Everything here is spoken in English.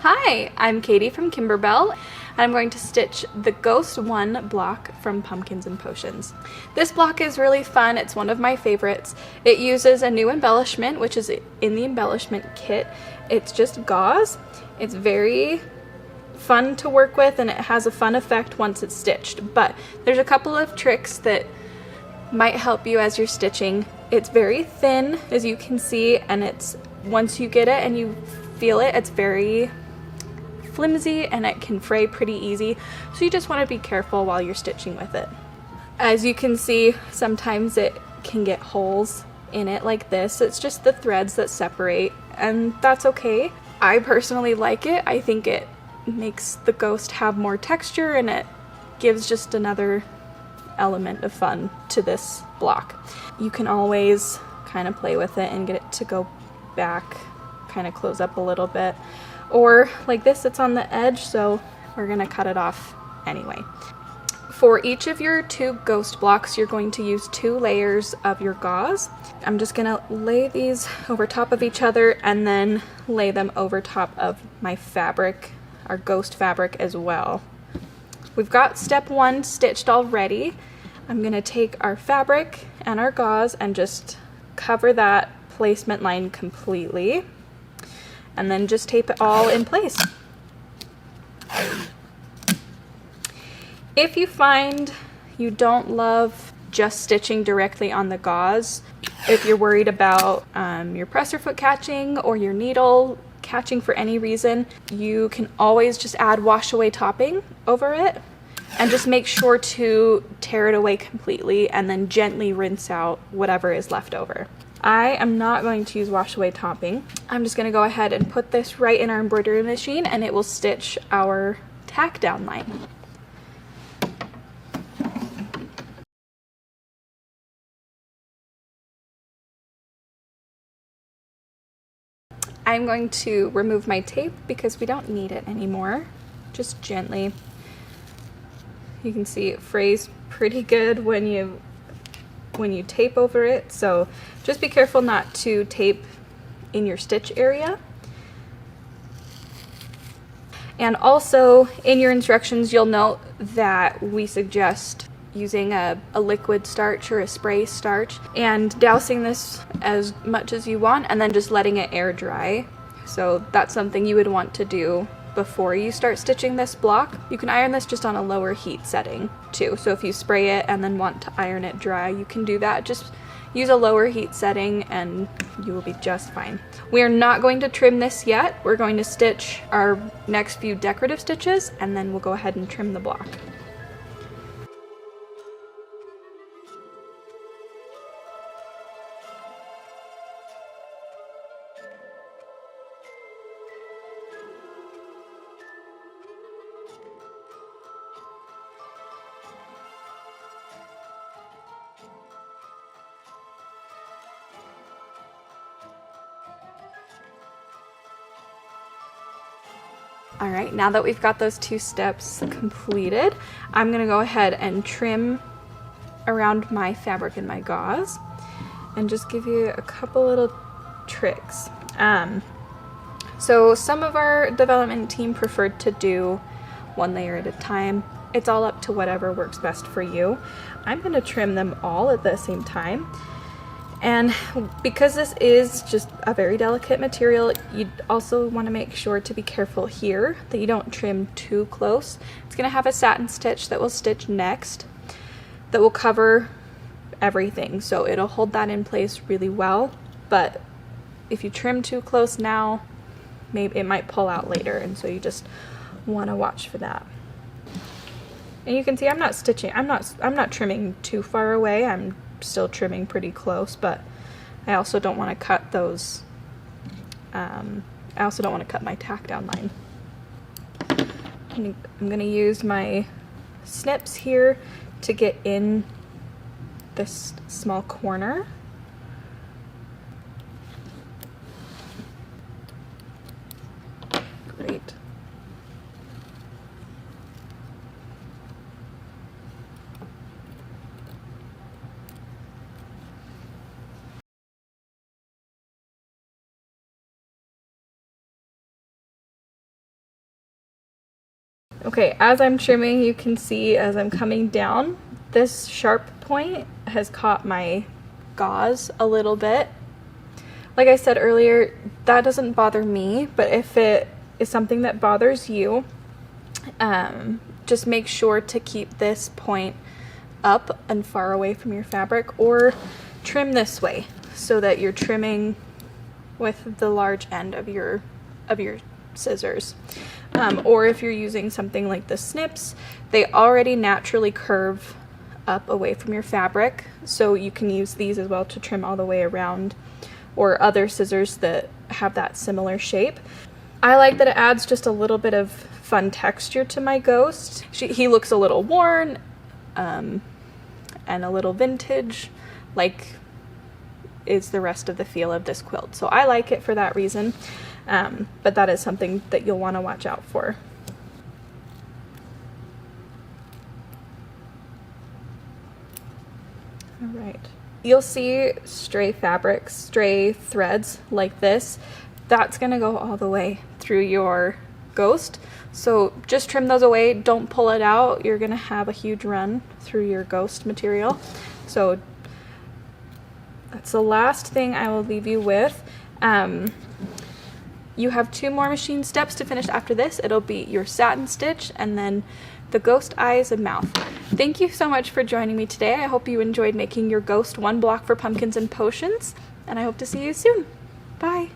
Hi, I'm Katie from Kimberbell, and I'm going to stitch the Ghost 1 block from Pumpkins and Potions. This block is really fun. It's one of my favorites. It uses a new embellishment, which is in the embellishment kit. It's just gauze. It's very fun to work with, and it has a fun effect once it's stitched, but there's a couple of tricks that might help you as you're stitching. It's very thin, as you can see, and it's once you get it and you feel it, it's very flimsy and it can fray pretty easy, so you just want to be careful while you're stitching with it. As you can see, sometimes it can get holes in it like this. It's just the threads that separate, and that's okay. I personally like it. I think it makes the ghost have more texture, and it gives just another element of fun to this block. You can always kind of play with it and get it to go back, kind of close up a little bit. Or like this, it's on the edge, so we're gonna cut it off anyway. For each of your 2 ghost blocks, you're going to use 2 layers of your gauze. I'm just gonna lay these over top of each other and then lay them over top of my fabric, our ghost fabric as well. We've got step 1 stitched already. I'm gonna take our fabric and our gauze and just cover that placement line completely, and then just tape it all in place. If you find you don't love just stitching directly on the gauze, if you're worried about your presser foot catching or your needle catching for any reason, you can always just add wash away topping over it, and just make sure to tear it away completely and then gently rinse out whatever is left over. I am not going to use wash away topping. I'm just going to go ahead and put this right in our embroidery machine, and it will stitch our tack down line. I'm going to remove my tape because we don't need it anymore. Just gently. You can see it frays pretty good when you tape over it, so just be careful not to tape in your stitch area. And also in your instructions, you'll note that we suggest using a liquid starch or a spray starch and dousing this as much as you want and then just letting it air dry. So that's something you would want to do before you start stitching this block. You can iron this just on a lower heat setting too. So if you spray it and then want to iron it dry, you can do that. Just use a lower heat setting and you will be just fine. We are not going to trim this yet. We're going to stitch our next few decorative stitches and then we'll go ahead and trim the block. All right, now that we've got those 2 steps completed, I'm gonna go ahead and trim around my fabric and my gauze and just give you a couple little tricks. So some of our development team preferred to do 1 layer at a time. It's all up to whatever works best for you. I'm gonna trim them all at the same time. And because this is just a very delicate material, you also want to make sure to be careful here that you don't trim too close. It's going to have a satin stitch that will stitch next that will cover everything, so it'll hold that in place really well. But if you trim too close now, maybe it might pull out later, and so you just want to watch for that. And you can see I'm not trimming too far away. I'm still trimming pretty close, but I also don't want to cut those I also don't want to cut my tack down line. I'm going to use my snips here to get in this small corner. Great. Okay, as I'm trimming, you can see as I'm coming down, this sharp point has caught my gauze a little bit. Like I said earlier, that doesn't bother me, but if it is something that bothers you, just make sure to keep this point up and far away from your fabric, or trim this way so that you're trimming with the large end of your scissors. Or if you're using something like the snips, they already naturally curve up away from your fabric, so you can use these as well to trim all the way around, or other scissors that have that similar shape. I like that it adds just a little bit of fun texture to my ghost. He looks a little worn and a little vintage, like is the rest of the feel of this quilt. So I like it for that reason, but that is something that you'll want to watch out for. All right. You'll see stray fabrics, stray threads like this. That's gonna go all the way through your ghost. So just trim those away, don't pull it out. You're gonna have a huge run through your ghost material. So that's the last thing I will leave you with. You have 2 more machine steps to finish after this. It'll be your satin stitch and then the ghost eyes and mouth. Thank you so much for joining me today. I hope you enjoyed making your ghost 1 block for Pumpkins and Potions, and I hope to see you soon. Bye.